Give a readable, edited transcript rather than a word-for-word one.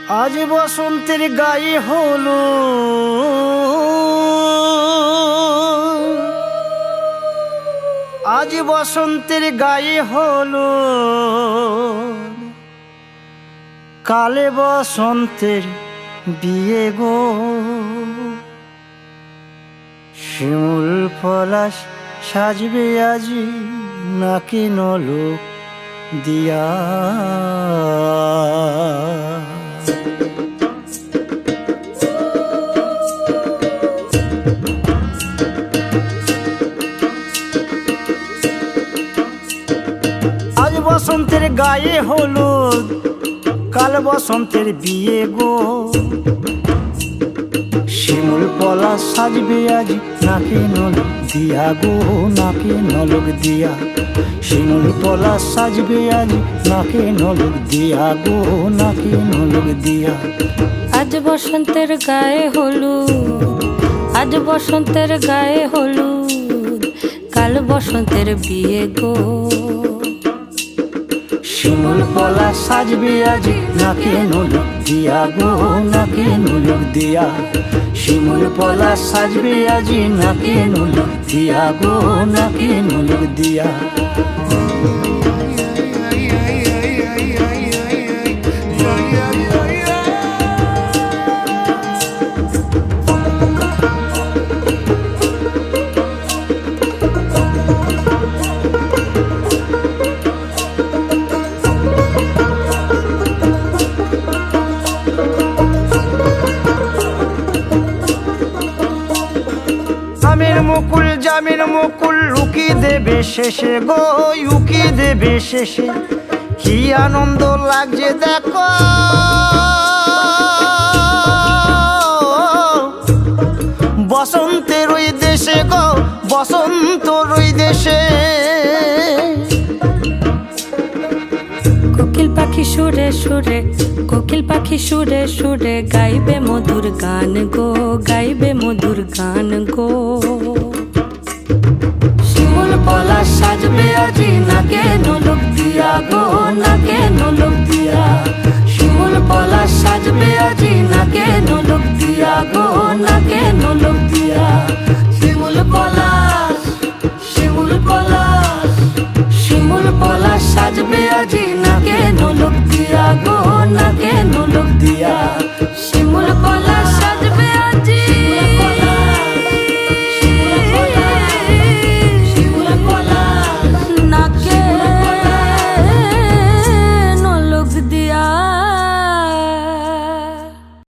আজ বসন্তের গায়ে হলো আজ বসন্তের গায়ে হলো কালে বসন্তের বিয়ে গো। শিমুল পলাশ সাজবে আজি নাকি নলক দিয়া। আজ বসন্তের গায়ে হলুদ কাল বসন্তের বিয়ে গো। শিমুল পলাশ সাজবে আজ নাকে নলক দিয়া গো, নাকে নলক দিয়া। শিমুল পলাশ সাজবে আজ নাকে নলক দিয়া গো, নাকে নলক দিয়া। আজ বসন্তের গায়ে হলুদ, আজ বসন্তের গায়ে হলুদ, কাল বসন্তের বিয়ে গো। শিমুল পলাশ সাজবে আজ নাকে নলক দিয়া গো, নাকে নলক দিয়া। শিমুল পলাশ সাজবে আজ নাকে নলক দিয়া গো, নাকে নলক দিয়া। আমের মুকুল জামের মুকুল লুকি দেবে শেষে গো, উকি দেবে শেষে। কি আনন্দ লাগছে দেখো বসন্তের ওই দেশে গো, বসন্তর ওই দেশে। কোকিল পাখি সুরে সুরে, কোকিল পাখি সুরে সুরে গাইবে মধুর গান গো, গাইবে মধুর গান গো। শিমুল পলাশ সাজবে আজি নাকে নলক দিয়া গো, নাকে নলক দিয়া। শিমুল পলাশ সাজবে আজি নাকে নলক দিয়া গো, নাকে নলক দিয়া। শিমুল পলাশ, শিমুল পলাশ, শিমুল পলাশ সাজবে আজি নাকে নলক দিয়া গো,